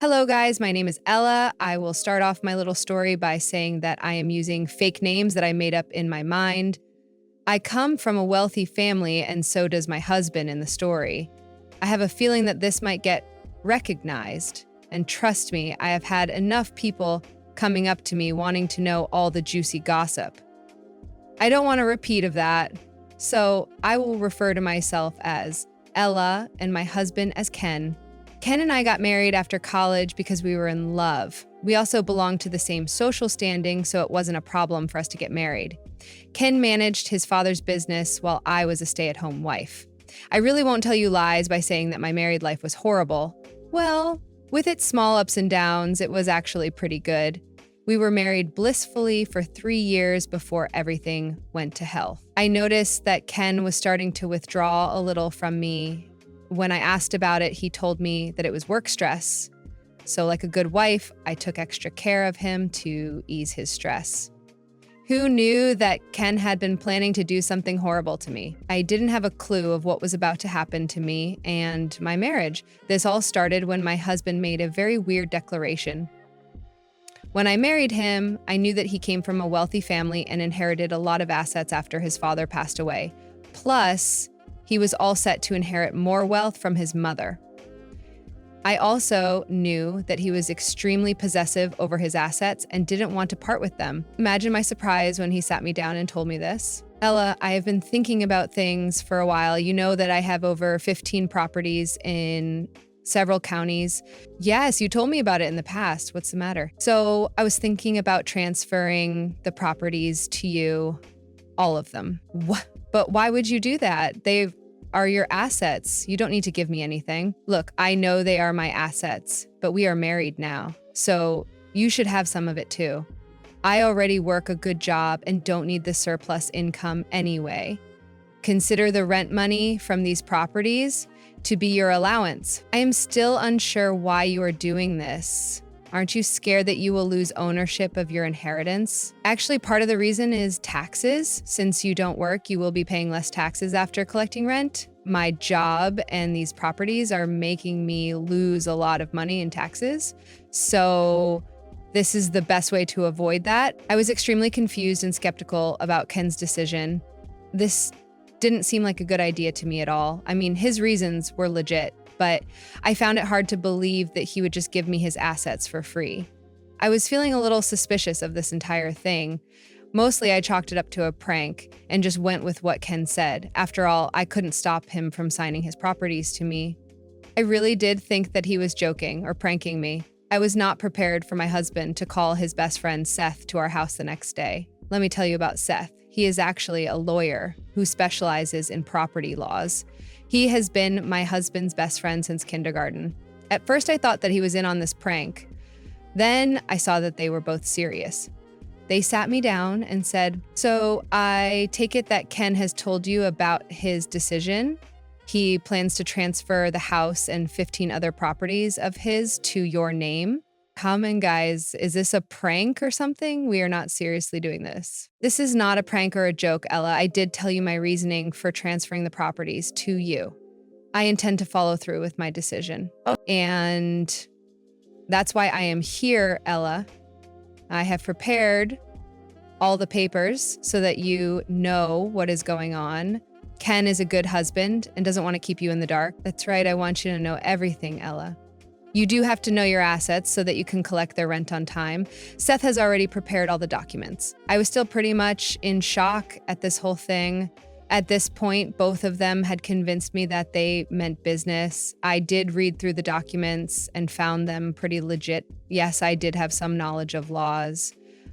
Hello, guys. My name is Ella. I will start off my little story by saying that I am using fake names that I made up in my mind. I come from a wealthy family, and so does my husband in the story. I have a feeling that this might get recognized. And trust me, I have had enough people coming up to me wanting to know all the juicy gossip. I don't want a repeat of that, so I will refer to myself as Ella and my husband as Ken. Ken and I got married after college because we were in love. We also belonged to the same social standing, so it wasn't a problem for us to get married. Ken managed his father's business while I was a stay-at-home wife. I really won't tell you lies by saying that my married life was horrible. Well, with its small ups and downs, it was actually pretty good. We were married blissfully for 3 years before everything went to hell. I noticed that Ken was starting to withdraw a little from me. When I asked about it, he told me that it was work stress. So like a good wife, I took extra care of him to ease his stress. Who knew that Ken had been planning to do something horrible to me? I didn't have a clue of what was about to happen to me and my marriage. This all started when my husband made a very weird declaration. When I married him, I knew that he came from a wealthy family and inherited a lot of assets after his father passed away. Plus, he was all set to inherit more wealth from his mother. I also knew that he was extremely possessive over his assets and didn't want to part with them. Imagine my surprise when he sat me down and told me this. Ella, I have been thinking about things for a while. You know that I have over 15 properties in several counties. Yes, you told me about it in the past. What's the matter? So I was thinking about transferring the properties to you, all of them. What? But why would you do that? They are your assets. You don't need to give me anything. Look, I know they are my assets, but we are married now, so you should have some of it too. I already work a good job and don't need the surplus income anyway. Consider the rent money from these properties to be your allowance. I am still unsure why you are doing this. Aren't you scared that you will lose ownership of your inheritance? Actually, part of the reason is taxes. Since you don't work, you will be paying less taxes after collecting rent. My job and these properties are making me lose a lot of money in taxes. So this is the best way to avoid that. I was extremely confused and skeptical about Ken's decision. This didn't seem like a good idea to me at all. I mean, his reasons were legit, but I found it hard to believe that he would just give me his assets for free. I was feeling a little suspicious of this entire thing. Mostly I chalked it up to a prank and just went with what Ken said. After all, I couldn't stop him from signing his properties to me. I really did think that he was joking or pranking me. I was not prepared for my husband to call his best friend Seth to our house the next day. Let me tell you about Seth. He is actually a lawyer who specializes in property laws. He has been my husband's best friend since kindergarten. At first, I thought that he was in on this prank. Then I saw that they were both serious. They sat me down and said, "So I take it that Ken has told you about his decision? He plans to transfer the house and 15 other properties of his to your name? Come on, guys, is this a prank or something? We are not seriously doing this." This is not a prank or a joke, Ella. I did tell you my reasoning for transferring the properties to you. I intend to follow through with my decision. And that's why I am here, Ella. I have prepared all the papers so that you know what is going on. Ken is a good husband and doesn't want to keep you in the dark. That's right, I want you to know everything, Ella. You do have to know your assets so that you can collect their rent on time. Seth has already prepared all the documents. I was still pretty much in shock at this whole thing. At this point, both of them had convinced me that they meant business. I did read through the documents and found them pretty legit. Yes, I did have some knowledge of laws.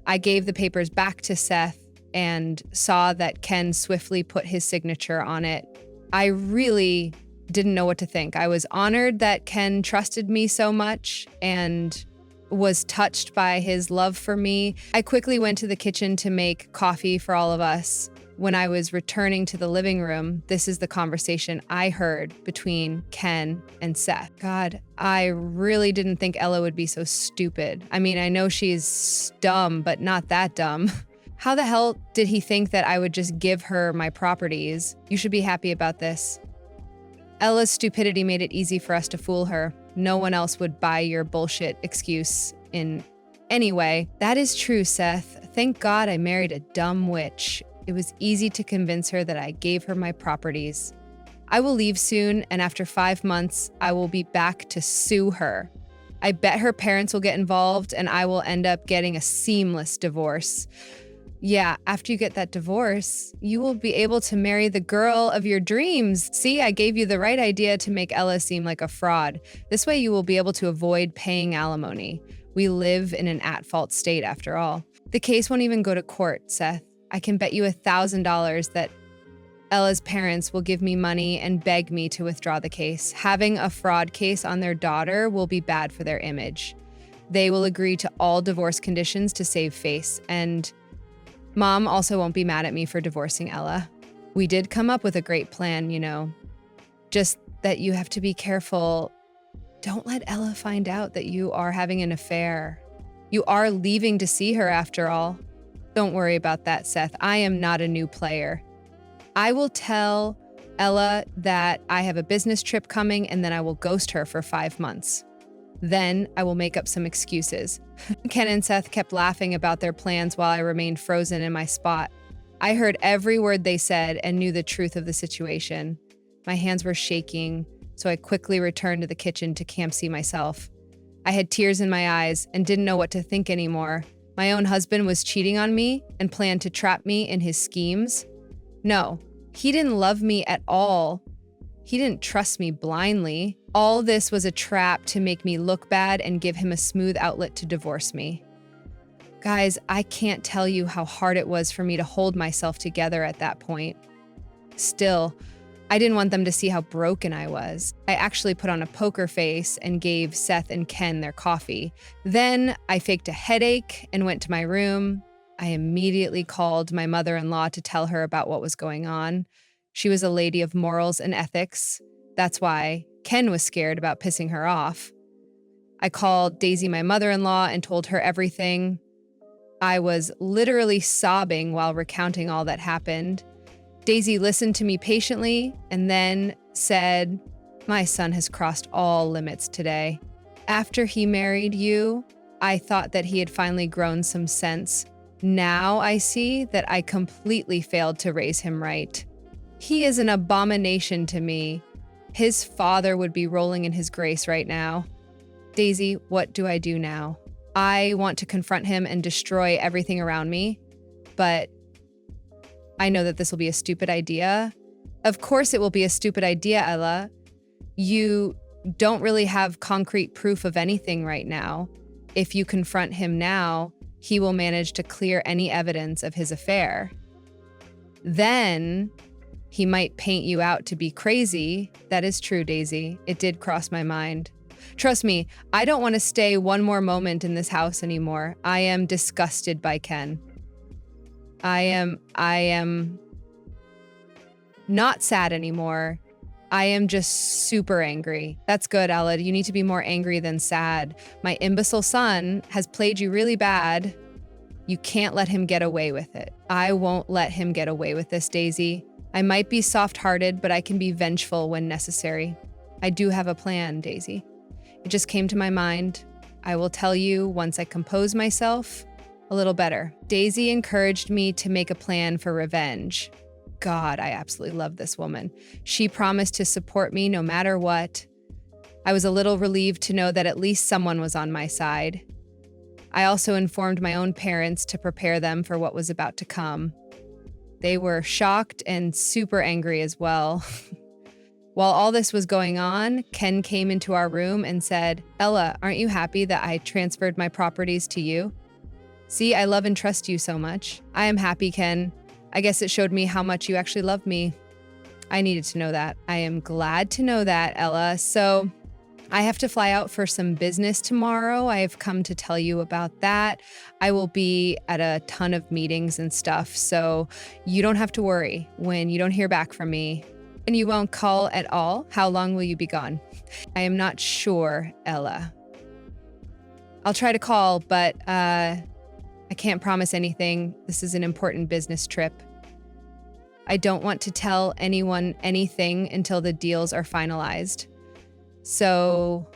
I gave the papers back to Seth and saw that Ken swiftly put his signature on it. I really didn't know what to think. I was honored that Ken trusted me so much and was touched by his love for me. I quickly went to the kitchen to make coffee for all of us. When I was returning to the living room, this is the conversation I heard between Ken and Seth. God, I really didn't think Ella would be so stupid. I mean, I know she's dumb, but not that dumb. How the hell did he think that I would just give her my properties? You should be happy about this. Ella's stupidity made it easy for us to fool her. No one else would buy your bullshit excuse in any way. That is true, Seth. Thank God I married a dumb witch. It was easy to convince her that I gave her my properties. I will leave soon, and after 5 months, I will be back to sue her. I bet her parents will get involved, and I will end up getting a seamless divorce. Yeah, after you get that divorce, you will be able to marry the girl of your dreams. See, I gave you the right idea to make Ella seem like a fraud. This way you will be able to avoid paying alimony. We live in an at-fault state after all. The case won't even go to court, Seth. I can bet you $1,000 that Ella's parents will give me money and beg me to withdraw the case. Having a fraud case on their daughter will be bad for their image. They will agree to all divorce conditions to save face, and Mom also won't be mad at me for divorcing Ella. We did come up with a great plan, just that you have to be careful. Don't let Ella find out that you are having an affair. You are leaving to see her after all. Don't worry about that, Seth. I am not a new player. I will tell Ella that I have a business trip coming, and then I will ghost her for 5 months. Then I will make up some excuses. Ken and Seth kept laughing about their plans while I remained frozen in my spot. I heard every word they said and knew the truth of the situation. My hands were shaking, so I quickly returned to the kitchen to camp-see myself. I had tears in my eyes and didn't know what to think anymore. My own husband was cheating on me and planned to trap me in his schemes. No, he didn't love me at all. He didn't trust me blindly. All this was a trap to make me look bad and give him a smooth outlet to divorce me. Guys, I can't tell you how hard it was for me to hold myself together at that point. Still, I didn't want them to see how broken I was. I actually put on a poker face and gave Seth and Ken their coffee. Then I faked a headache and went to my room. I immediately called my mother-in-law to tell her about what was going on. She was a lady of morals and ethics. That's why Ken was scared about pissing her off. I called Daisy, my mother-in-law, and told her everything. I was literally sobbing while recounting all that happened. Daisy listened to me patiently and then said, "My son has crossed all limits today. After he married you, I thought that he had finally grown some sense. Now I see that I completely failed to raise him right. He is an abomination to me. His father would be rolling in his grace right now. Daisy, what do I do now? I want to confront him and destroy everything around me, but I know that this will be a stupid idea. Of course it will be a stupid idea, Ella. You don't really have concrete proof of anything right now. If you confront him now, he will manage to clear any evidence of his affair. Then he might paint you out to be crazy." That is true, Daisy. It did cross my mind. Trust me, I don't want to stay one more moment in this house anymore. I am disgusted by Ken. I am not sad anymore. I am just super angry. That's good, Ella. You need to be more angry than sad. My imbecile son has played you really bad. You can't let him get away with it. I won't let him get away with this, Daisy. I might be soft-hearted, but I can be vengeful when necessary. I do have a plan, Daisy. It just came to my mind. I will tell you once I compose myself a little better. Daisy encouraged me to make a plan for revenge. God, I absolutely love this woman. She promised to support me no matter what. I was a little relieved to know that at least someone was on my side. I also informed my own parents to prepare them for what was about to come. They were shocked and super angry as well. While all this was going on, Ken came into our room and said, "Ella, aren't you happy that I transferred my properties to you? See, I love and trust you so much." "I am happy, Ken. I guess it showed me how much you actually love me." I needed to know that. I am glad to know that, Ella. So I have to fly out for some business tomorrow. I have come to tell you about that. I will be at a ton of meetings and stuff, so you don't have to worry when you don't hear back from me. And you won't call at all? How long will you be gone? I am not sure, Ella. I'll try to call, but I can't promise anything. This is an important business trip. I don't want to tell anyone anything until the deals are finalized. So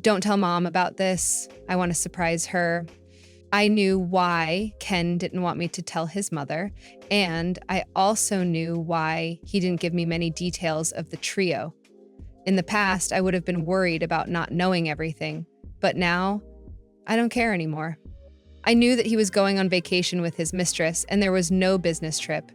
Don't tell mom about this. I want to surprise her. I knew why Ken didn't want me to tell his mother, and I also knew why he didn't give me many details of the trio. In the past, I would have been worried about not knowing everything, but now, I don't care anymore. I knew that he was going on vacation with his mistress, and there was no business trip.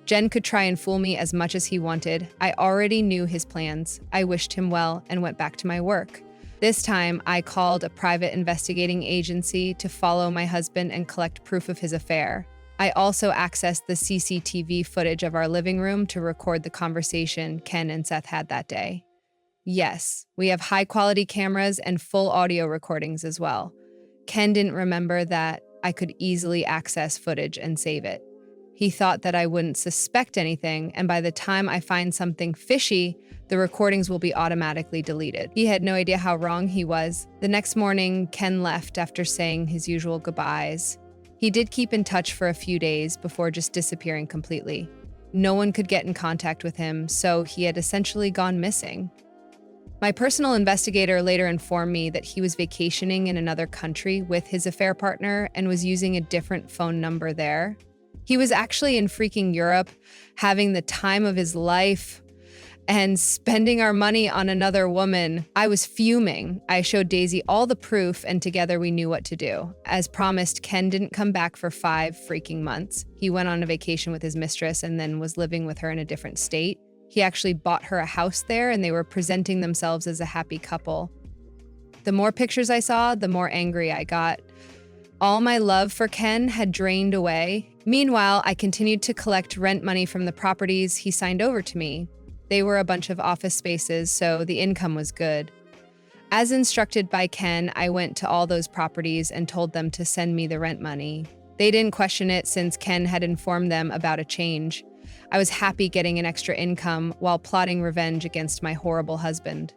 Jen could try and fool me as much as he wanted. I already knew his plans. I wished him well and went back to my work. This time, I called a private investigating agency to follow my husband and collect proof of his affair. I also accessed the CCTV footage of our living room to record the conversation Ken and Seth had that day. Yes, we have high-quality cameras and full audio recordings as well. Ken didn't remember that I could easily access footage and save it. He thought that I wouldn't suspect anything, and by the time I find something fishy, the recordings will be automatically deleted. He had no idea how wrong he was. The next morning, Ken left after saying his usual goodbyes. He did keep in touch for a few days before just disappearing completely. No one could get in contact with him, so he had essentially gone missing. My personal investigator later informed me that he was vacationing in another country with his affair partner and was using a different phone number there. He was actually in freaking Europe, having the time of his life and spending our money on another woman. I was fuming. I showed Daisy all the proof, and together we knew what to do. As promised, Ken didn't come back for 5 freaking months. He went on a vacation with his mistress and then was living with her in a different state. He actually bought her a house there, and they were presenting themselves as a happy couple. The more pictures I saw, the more angry I got. All my love for Ken had drained away. Meanwhile, I continued to collect rent money from the properties he signed over to me. They were a bunch of office spaces, so the income was good. As instructed by Ken, I went to all those properties and told them to send me the rent money. They didn't question it since Ken had informed them about a change. I was happy getting an extra income while plotting revenge against my horrible husband.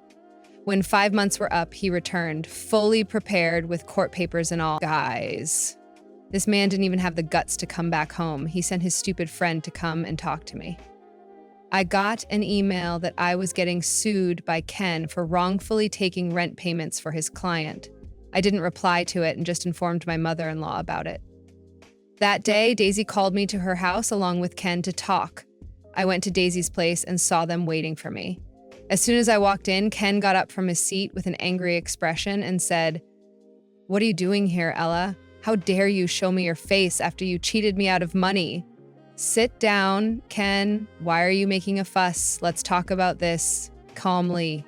When 5 months were up, he returned, fully prepared with court papers and all. Guys, this man didn't even have the guts to come back home. He sent his stupid friend to come and talk to me. I got an email that I was getting sued by Ken for wrongfully taking rent payments for his client. I didn't reply to it and just informed my mother-in-law about it. That day, Daisy called me to her house along with Ken to talk. I went to Daisy's place and saw them waiting for me. As soon as I walked in, Ken got up from his seat with an angry expression and said, "What are you doing here, Ella? How dare you show me your face after you cheated me out of money?" "Sit down, Ken. Why are you making a fuss? Let's talk about this calmly."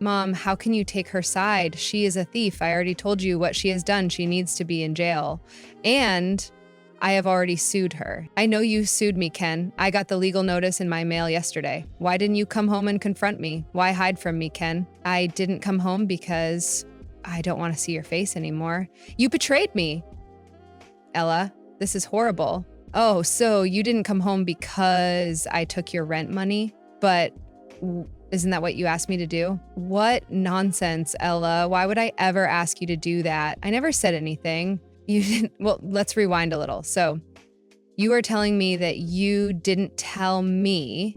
"Mom, how can you take her side? She is a thief. I already told you what she has done. She needs to be in jail. And I have already sued her." "I know you sued me, Ken. I got the legal notice in my mail yesterday. Why didn't you come home and confront me? Why hide from me, Ken?" "I didn't come home because I don't want to see your face anymore. You betrayed me." "Ella, this is horrible." "Oh, so you didn't come home because I took your rent money? But isn't that what you asked me to do?" "What nonsense, Ella. Why would I ever ask you to do that? I never said anything." "You didn't." Well, let's rewind a little. So you are telling me that you didn't tell me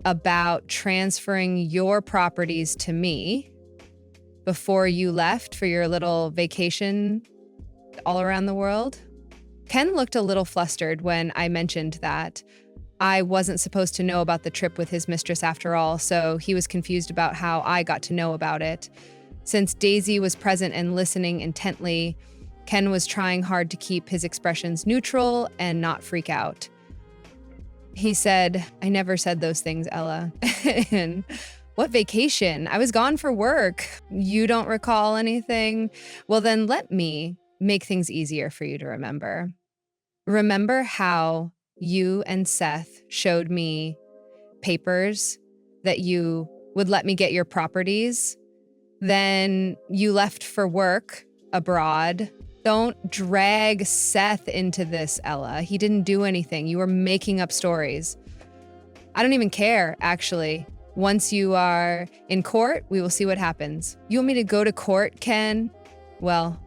about transferring your properties to me before you left for your little vacation all around the world? Ken looked a little flustered when I mentioned that. I wasn't supposed to know about the trip with his mistress after all, so he was confused about how I got to know about it. Since Daisy was present and listening intently, Ken was trying hard to keep his expressions neutral and not freak out. He said, "I never said those things, Ella." And "What vacation? I was gone for work. You don't recall anything? Well, then let me make things easier for you to remember. Remember how you and Seth showed me papers that you would let me get your properties? Then you left for work abroad. Don't drag Seth into this, Ella. He didn't do anything. You were making up stories. I don't even care, actually. Once you are in court, we will see what happens." "You want me to go to court, Ken?" "Well,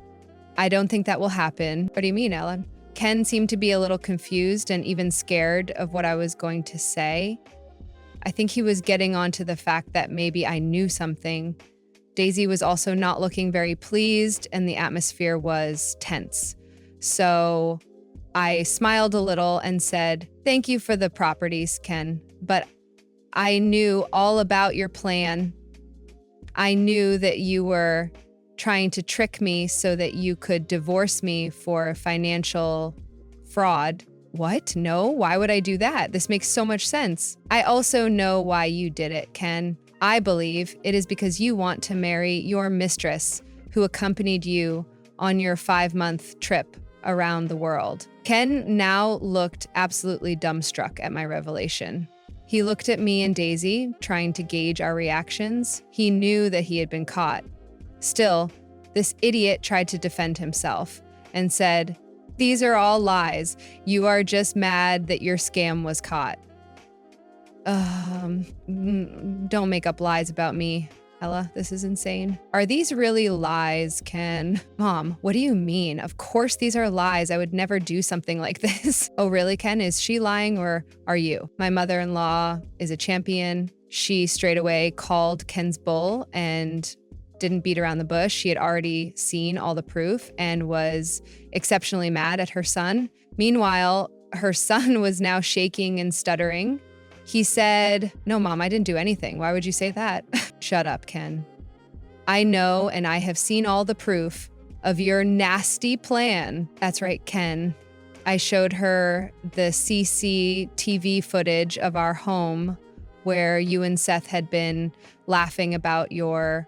I don't think that will happen." "What do you mean, Ellen?" Ken seemed to be a little confused and even scared of what I was going to say. I think he was getting onto the fact that maybe I knew something. Daisy was also not looking very pleased, and the atmosphere was tense. So I smiled a little and said, "Thank you for the properties, Ken, but I knew all about your plan. I knew that you were trying to trick me so that you could divorce me for financial fraud." What? No, why would I do that? This makes so much sense. I also know why you did it, Ken. I believe it is because you want to marry your mistress who accompanied you on your 5-month trip around the world. Ken now looked absolutely dumbstruck at my revelation. He looked at me and Daisy, trying to gauge our reactions. He knew that he had been caught. Still, this idiot tried to defend himself and said, "These are all lies. You are just mad that your scam was caught." Don't make up lies about me, Ella. This is insane. Are these really lies, Ken? Mom, what do you mean? Of course these are lies. I would never do something like this. Oh, really, Ken? Is she lying or are you? My mother-in-law is a champion. She straight away called Ken's bull and didn't beat around the bush. She had already seen all the proof and was exceptionally mad at her son. Meanwhile, her son was now shaking and stuttering. He said, "No, Mom, I didn't do anything. Why would you say that?" Shut up, Ken. I know, and I have seen all the proof of your nasty plan. That's right, Ken. I showed her the CCTV footage of our home where you and Seth had been laughing about your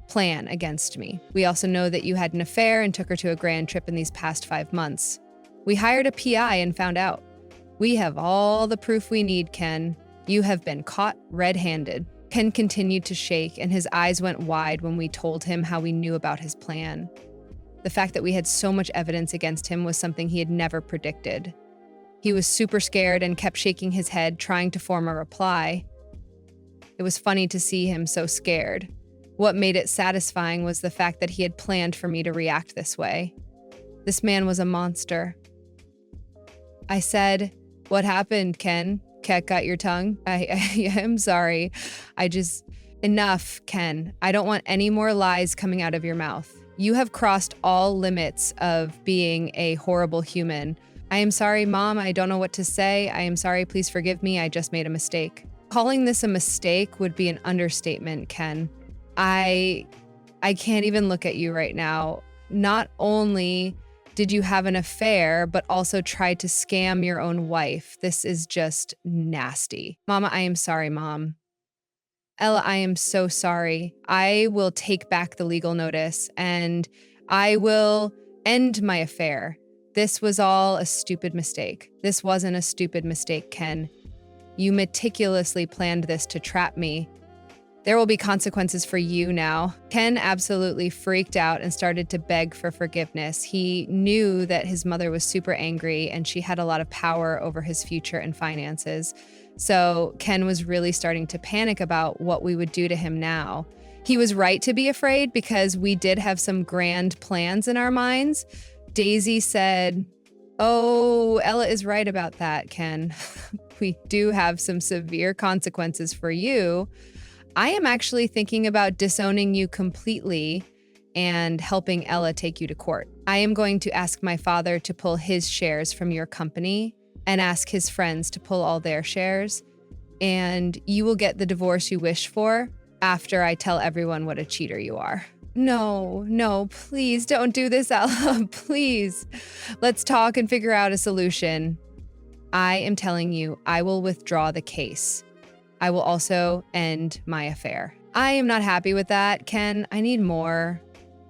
plan against me. We also know that you had an affair and took her to a grand trip in these past 5 months. We hired a PI and found out. We have all the proof we need, Ken. You have been caught red-handed. Ken continued to shake, and his eyes went wide when we told him how we knew about his plan. The fact that we had so much evidence against him was something he had never predicted. He was super scared and kept shaking his head, trying to form a reply. It was funny to see him so scared. What made it satisfying was the fact that he had planned for me to react this way. This man was a monster. I said, "What happened, Ken? Cat got your tongue?" I am sorry. Enough, Ken. I don't want any more lies coming out of your mouth. You have crossed all limits of being a horrible human. I am sorry, Mom. I don't know what to say. I am sorry. Please forgive me. I just made a mistake. Calling this a mistake would be an understatement, Ken. I can't even look at you right now. Not only did you have an affair, but also tried to scam your own wife. This is just nasty. Mama, I am sorry, Mom. Ella, I am so sorry. I will take back the legal notice and I will end my affair. This was all a stupid mistake. This wasn't a stupid mistake, Ken. You meticulously planned this to trap me. There will be consequences for you now. Ken absolutely freaked out and started to beg for forgiveness. He knew that his mother was super angry and she had a lot of power over his future and finances. So Ken was really starting to panic about what we would do to him now. He was right to be afraid because we did have some grand plans in our minds. Daisy said, "Oh, Ella is right about that, Ken. We do have some severe consequences for you. I am actually thinking about disowning you completely and helping Ella take you to court. I am going to ask my father to pull his shares from your company and ask his friends to pull all their shares. And you will get the divorce you wish for after I tell everyone what a cheater you are." No, please don't do this, Ella. Please. Let's talk and figure out a solution. I am telling you, I will withdraw the case. I will also end my affair. I am not happy with that, Ken. I need more.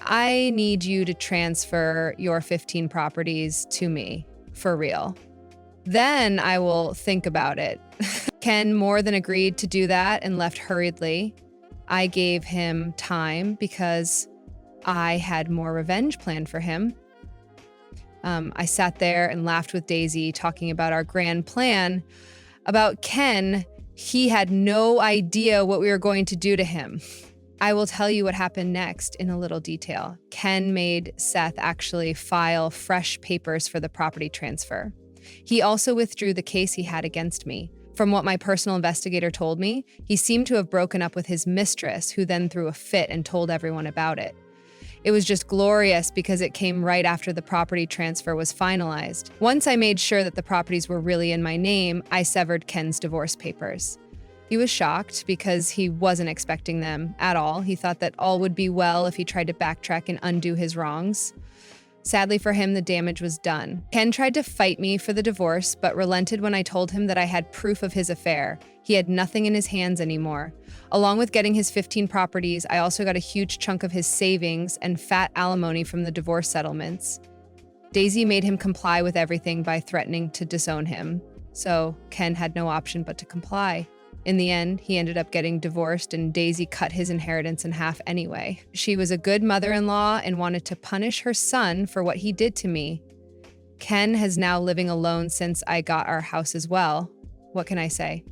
I need you to transfer your 15 properties to me, for real. Then I will think about it. Ken more than agreed to do that and left hurriedly. I gave him time because I had more revenge planned for him. I sat there and laughed with Daisy, talking about our grand plan. About Ken, he had no idea what we were going to do to him. I will tell you what happened next in a little detail. Ken made Seth actually file fresh papers for the property transfer. He also withdrew the case he had against me. From what my personal investigator told me, he seemed to have broken up with his mistress, who then threw a fit and told everyone about it. It was just glorious because it came right after the property transfer was finalized. Once I made sure that the properties were really in my name, I severed Ken's divorce papers. He was shocked because he wasn't expecting them at all. He thought that all would be well if he tried to backtrack and undo his wrongs. Sadly for him, the damage was done. Ken tried to fight me for the divorce, but relented when I told him that I had proof of his affair. He had nothing in his hands anymore. Along with getting his 15 properties, I also got a huge chunk of his savings and fat alimony from the divorce settlements. Daisy made him comply with everything by threatening to disown him, so Ken had no option but to comply. In the end, he ended up getting divorced and Daisy cut his inheritance in half anyway. She was a good mother-in-law and wanted to punish her son for what he did to me. Ken has now living alone since I got our house as well. What can I say?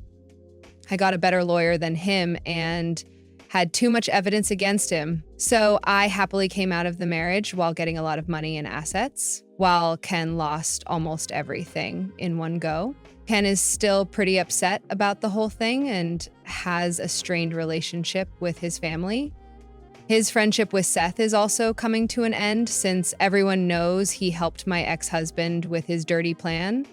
I got a better lawyer than him and had too much evidence against him. So I happily came out of the marriage while getting a lot of money and assets, while Ken lost almost everything in one go. Ken is still pretty upset about the whole thing and has a strained relationship with his family. His friendship with Seth is also coming to an end since everyone knows he helped my ex-husband with his dirty plan.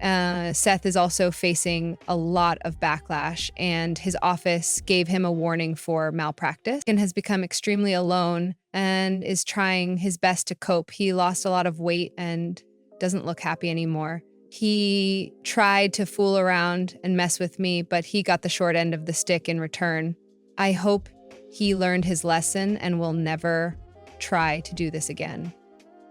Seth is also facing a lot of backlash, and his office gave him a warning for malpractice and has become extremely alone and is trying his best to cope. He lost a lot of weight and doesn't look happy anymore. He tried to fool around and mess with me, but he got the short end of the stick in return. I hope he learned his lesson and will never try to do this again.